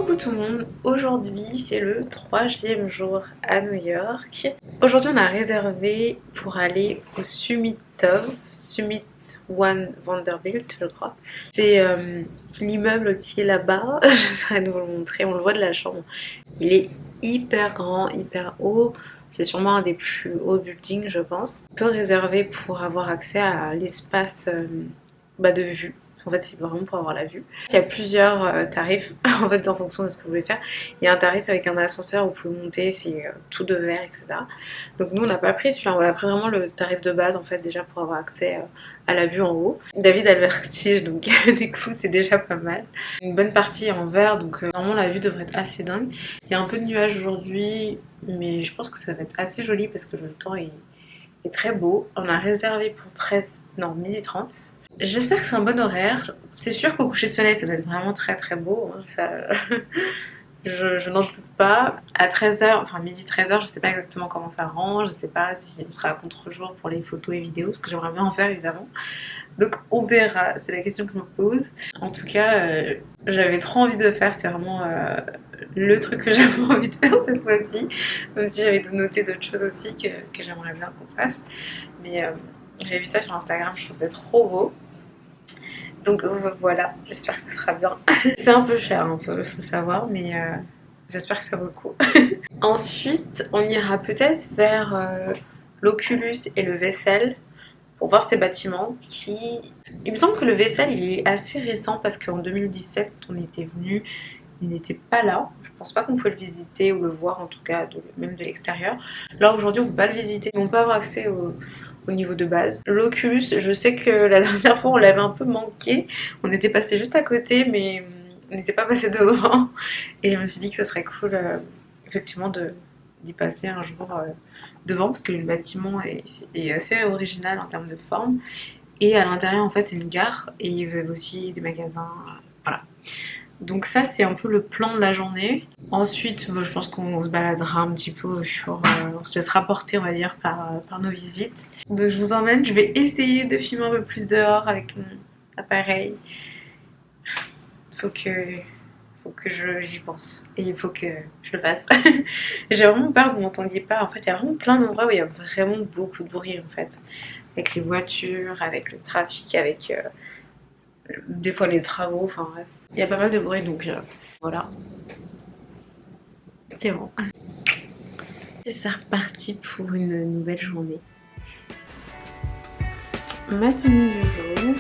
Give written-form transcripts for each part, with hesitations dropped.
Coucou tout le monde, aujourd'hui c'est le 3e jour à New York. Aujourd'hui on a réservé pour aller au Summit One Vanderbilt je crois. C'est l'immeuble qui est là-bas, j'essaierai de vous le montrer, on le voit de la chambre. Il est hyper grand, hyper haut, c'est sûrement un des plus hauts buildings je pense. On peut réserver pour avoir accès à l'espace de vue. En fait, c'est vraiment pour avoir la vue. Il y a plusieurs tarifs en fait en fonction de ce que vous voulez faire. Il y a un tarif avec un ascenseur où vous pouvez monter, c'est tout de verre, etc. Donc nous, on n'a pas pris celui-là, on a pris vraiment le tarif de base en fait déjà pour avoir accès à la vue en haut. David a le vertige, donc du coup, c'est déjà pas mal. Une bonne partie est en verre, donc normalement la vue devrait être assez dingue. Il y a un peu de nuages aujourd'hui, mais je pense que ça va être assez joli parce que le temps est très beau. On a réservé pour 12h30. J'espère que c'est un bon horaire. C'est sûr qu'au coucher de soleil, ça va être vraiment très très beau. Hein. Ça, je n'en doute pas. À 13h, enfin midi 13h, je sais pas exactement comment ça rend. Je sais pas si on sera à contre-jour pour les photos et vidéos, parce que j'aimerais bien en faire évidemment. Donc on verra, c'est la question que je me pose. En tout cas, j'avais trop envie de faire, c'est vraiment le truc que j'avais envie de faire cette fois-ci. Même si j'avais noté d'autres choses aussi que j'aimerais bien qu'on fasse. Mais j'ai vu ça sur Instagram, je trouve ça trop beau. Donc voilà, j'espère que ce sera bien. C'est un peu cher, hein, faut savoir, mais j'espère que ça vaut le coup. Ensuite, on ira peut-être vers l'Oculus et le Vessel pour voir ces bâtiments qui... Il me semble que le Vessel il est assez récent parce qu'en 2017, quand on était venu, il n'était pas là. Je pense pas qu'on peut le visiter ou le voir en tout cas, même de l'extérieur. Là aujourd'hui, on peut pas le visiter, mais on peut avoir accès au niveau de base. L'Oculus, je sais que la dernière fois on l'avait un peu manqué, on était passé juste à côté mais on n'était pas passé devant et je me suis dit que ce serait cool effectivement d'y passer un jour devant parce que le bâtiment est assez original en termes de forme et à l'intérieur en fait c'est une gare et il y avait aussi des magasins, voilà. Donc ça c'est un peu le plan de la journée. Ensuite je pense qu'on se baladera un petit peu, on se laissera porter on va dire par nos visites. Donc je vous emmène, je vais essayer de filmer un peu plus dehors avec mon appareil. Faut que j'y pense et il faut que je le fasse. J'ai vraiment peur que vous m'entendiez pas. En fait il y a vraiment plein d'endroits où il y a vraiment beaucoup de bruit en fait. Avec les voitures, avec le trafic, avec des fois les travaux, enfin bref. Il y a pas mal de bruit donc voilà. C'est bon. Et c'est reparti pour une nouvelle journée. Ma tenue du jour.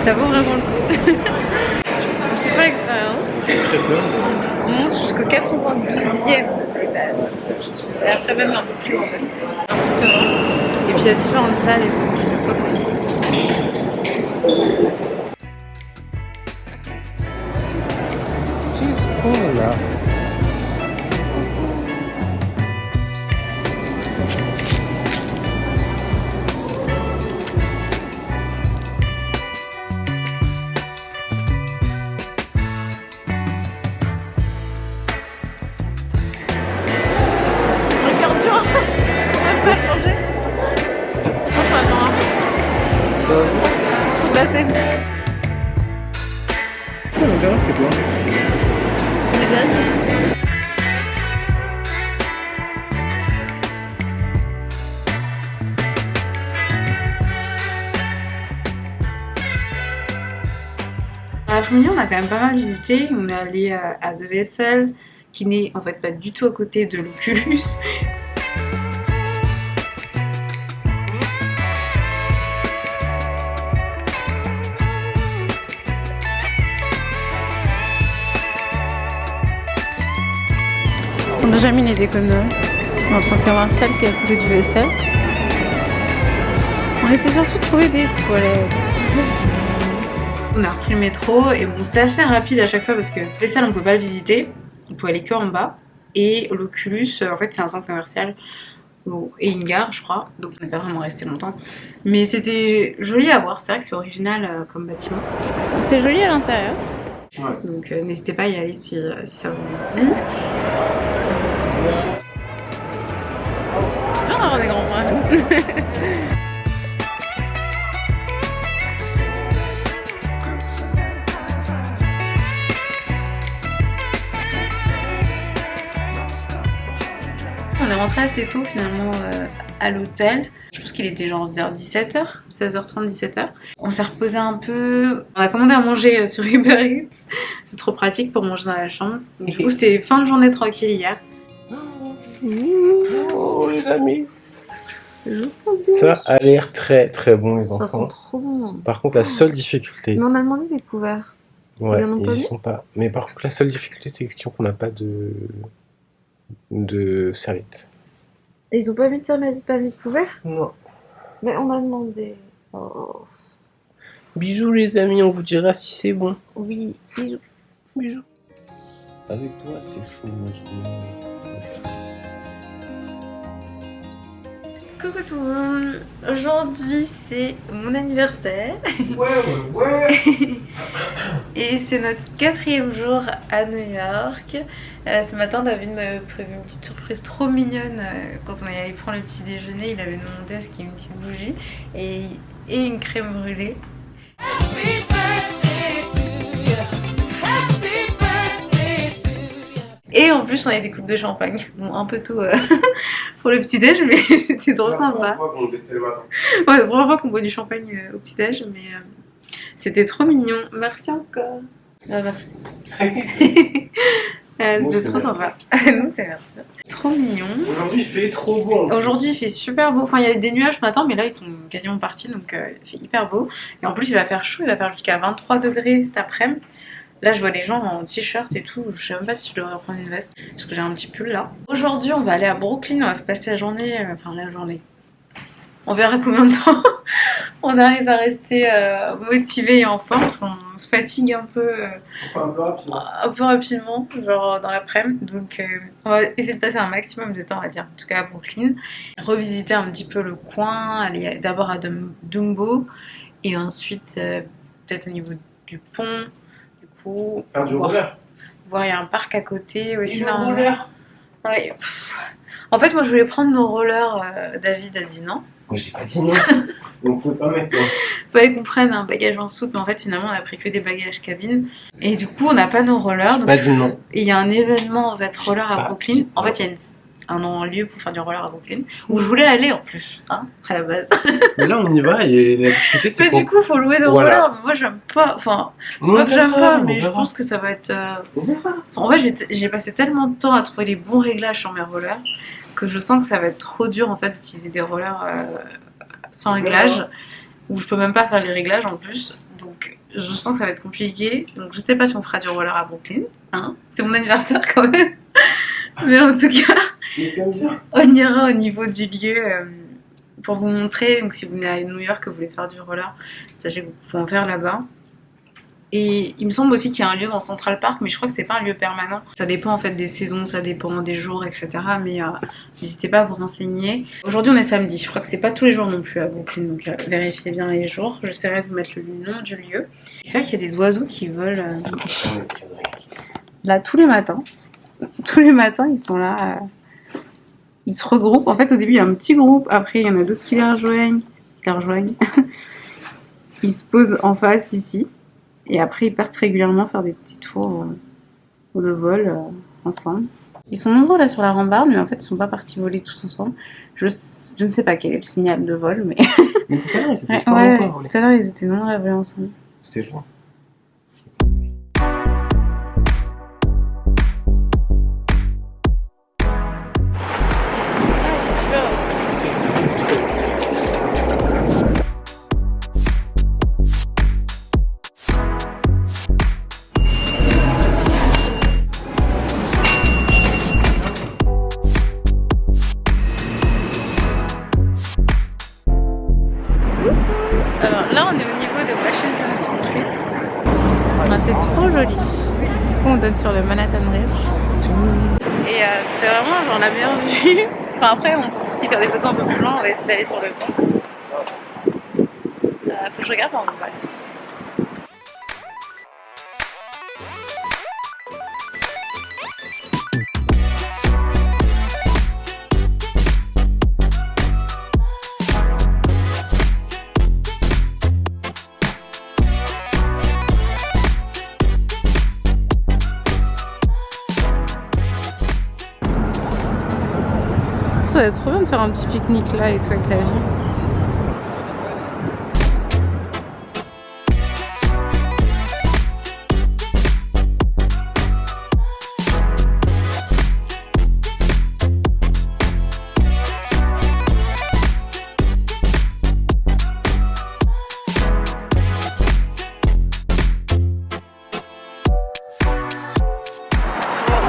Ça vaut vraiment le coup. Super expérience. C'est très bien. On monte jusqu'au 92e étage. Et après même un peu plus haut en fait. Impressionnant. Et puis il y a différentes salles et tout, c'est trop cool. Oh là. C'est quoi? Dans l'après-midi, on a quand même pas mal visité. On est allé à The Vessel, qui n'est en fait pas du tout à côté de l'Oculus. On a déjà mis les déconneurs dans le centre commercial qui est à côté du Vessel. On essaie surtout de trouver des toilettes. On a repris le métro et bon, c'était assez rapide à chaque fois parce que Vessel on peut pas le visiter, on peut aller que en bas. Et l'Oculus, en fait, c'est un centre commercial et une gare, je crois, donc on n'est pas vraiment resté longtemps. Mais c'était joli à voir, c'est vrai que c'est original comme bâtiment. C'est joli à l'intérieur. Ouais. Donc n'hésitez pas à y aller si ça vous dit. C'est bien d'avoir des grands bras. On est rentré assez tôt finalement à l'hôtel. Je pense qu'il était genre vers 17h, 16h30, 17h. On s'est reposé un peu. On a commandé à manger sur Uber Eats. C'est trop pratique pour manger dans la chambre. Du coup, c'était fin de journée tranquille hier. Oh les amis. Ça a l'air très très bon les enfants. Ça sent trop bon. Par contre, la seule difficulté. Mais on a demandé des couverts. Ouais, ils y sont pas. Mais par contre, la seule difficulté, c'est qu'on n'a pas de serviette. Et ils ont pas mis de serviette, pas mis de couvert? Non. Mais on a demandé. Oh. Bisous les amis, on vous dira si c'est bon. Oui, bisous. Bisous. Avec toi, c'est chaud, moi, Coucou tout le monde, aujourd'hui c'est mon anniversaire. Ouais. Et c'est notre 4e jour à New York. Ce matin David m'avait prévu une petite surprise trop mignonne. Quand on est allé prendre le petit déjeuner, il avait demandé à ce qu'il y ait une petite bougie et une crème brûlée. Et en plus on a des coupes de champagne. Bon, un peu tôt pour le petit déj, mais c'était trop sympa. Ouais, la première fois qu'on boit du champagne au petit déj, mais c'était trop mignon. Merci encore. Ah, merci. C'était trop sympa. Nous c'est merci. Trop mignon. Aujourd'hui il fait trop beau. Aujourd'hui il fait super beau. Enfin il y a des nuages ce matin, mais là ils sont quasiment partis, donc il fait hyper beau. Et en plus il va faire chaud, il va faire jusqu'à 23 degrés cet après-midi. Là, je vois les gens en t-shirt et tout. Je sais même pas si je devrais reprendre une veste parce que j'ai un petit pull là. Aujourd'hui, on va aller à Brooklyn. On va passer la journée. La journée. On verra combien de temps on arrive à rester motivé et en forme parce qu'on se fatigue un peu rapidement, genre dans l'après-midi. Donc, on va essayer de passer un maximum de temps, on va dire, en tout cas à Brooklyn. Revisiter un petit peu le coin. Aller d'abord à Dumbo et ensuite peut-être au niveau du pont. Faire du roller. Voir, il y a un parc à côté aussi. Ouais. En fait, moi je voulais prendre nos rollers. David a dit non. Moi j'ai pas dit non. On pouvait pas mettre non. Fallait qu'on prenne un bagage en soute, mais en fait finalement on a pris que des bagages cabine. Et du coup on n'a pas nos rollers. J'ai pas dit non. Et il y a un événement en fait roller à Brooklyn. En fait il y a un lieu pour faire du roller à Brooklyn où je voulais aller en plus, hein, à la base. Mais là on y va et la difficulté c'est. Mais du coup faut louer des rollers. Mais moi j'aime pas. Enfin c'est pas que j'aime pas, mais je pense que ça va être. En fait j'ai passé tellement de temps à trouver les bons réglages sur mes rollers que je sens que ça va être trop dur en fait d'utiliser des rollers sans réglage, où je peux même pas faire les réglages en plus. Donc je sens que ça va être compliqué. Donc je sais pas si on fera du roller à Brooklyn, hein. C'est mon anniversaire quand même. Mais en tout cas, on ira au niveau du lieu pour vous montrer. Donc si vous venez à New York et que vous voulez faire du roller, sachez que vous pouvez en faire là-bas. Et il me semble aussi qu'il y a un lieu dans Central Park, mais je crois que c'est pas un lieu permanent. Ça dépend en fait des saisons, ça dépend des jours, etc. Mais n'hésitez pas à vous renseigner. Aujourd'hui on est samedi, je crois que c'est pas tous les jours non plus à Brooklyn, donc vérifiez bien les jours. J'essaierai de vous mettre le nom du lieu. C'est vrai qu'il y a des oiseaux qui volent là tous les matins. Tous les matins ils sont là, ils se regroupent. En fait au début il y a un petit groupe, après il y en a d'autres qui les rejoignent. Ils se posent en face ici. Et après, ils partent régulièrement faire des petits tours de vol ensemble. Ils sont nombreux là sur la rambarde, mais en fait, ils sont pas partis voler tous ensemble. Je ne sais pas quel est le signal de vol, mais... Mais tout à l'heure, ils étaient super ouais, nombreux. tout à l'heure, ils étaient nombreux à voler ensemble. C'était loin. C'est super. Alors là, on est au niveau de Washington Street. C'est trop joli. On donne sur le Manhattan Bridge. Et c'est vraiment genre la meilleure vue. Enfin après, on peut aussi faire des photos un peu plus loin. On va essayer d'aller sur le pont. Faut que je regarde par où on passe. Ça va être trop bien de faire un petit pique-nique là et tout avec la vue.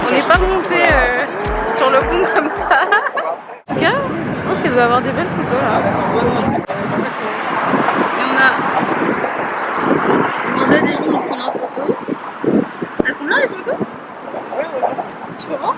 On n'est pas monté sur le pont comme ça. En tout cas, je pense qu'elle doit avoir des belles photos là. Et on a demandé à des gens de prendre en photo. Elles sont bien les photos? Ouais. Tu peux voir?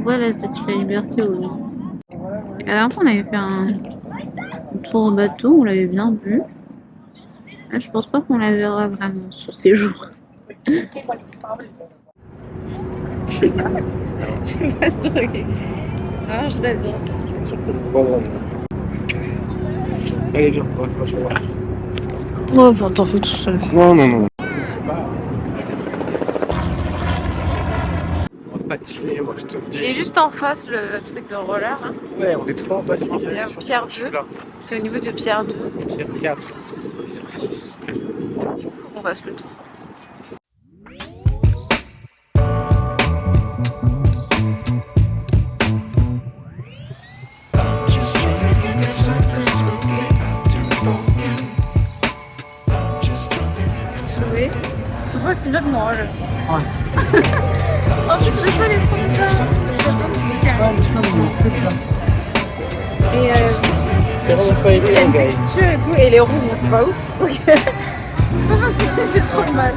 Voilà la Statue de la Liberté au loin. La dernière fois, on avait fait un tour au bateau, on l'avait bien vu. Là, je pense pas qu'on la verra vraiment sur ces jours. Je sais pas si ok. Ça marcherait bien, ça serait surprenant. Allez, viens, on va voir. Oh, enfin, t'en fais tout seul. Non. On va patiner, moi je te le dis. Et juste en face, le truc de roller. Hein. Ouais, on est trop en bas sur C'est Pierre 2. C'est au niveau de Pierre 2. Pierre 4, Pierre 6. On passe le tour. Oui. C'est pas aussi bien que moi. En plus, le sol est trop bizarre. Il y a plein de petits carrés. Et C'est vraiment pas il y a évident, une guys. texture et tout. Et les roues, bon, c'est pas ouf. Donc, c'est pas facile, j'ai trop de mal.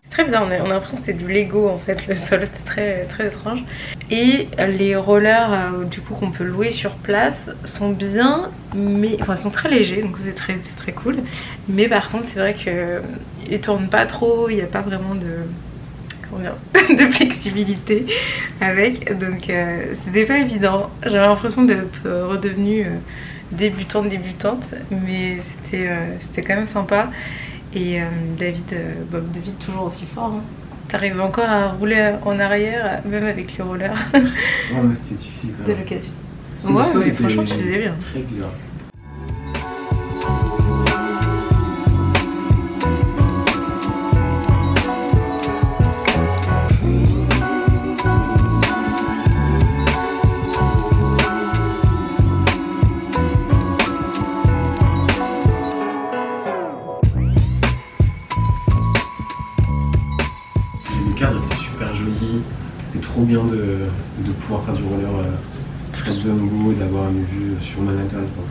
C'est très bien, on a l'impression que c'est du Lego en fait, le sol, c'est très, très étrange. Et les rollers du coup qu'on peut louer sur place sont bien, mais enfin sont très légers, donc c'est très cool. Mais par contre c'est vrai qu'ils tournent pas trop, il n'y a pas vraiment de flexibilité avec, donc c'était pas évident. J'avais l'impression d'être redevenue débutante, mais c'était quand même sympa. Et David toujours aussi fort, hein. T'arrives encore à rouler en arrière, même avec les rollers Ouais, mais c'était difficile quand de même. l'occasion. Le Ouais, sol mais était franchement, tu faisais bien. Très bizarre. Le cadre était super joli, c'était trop bien de pouvoir faire du roller plus de haut, d'avoir une vue sur Manhattan. Quoi.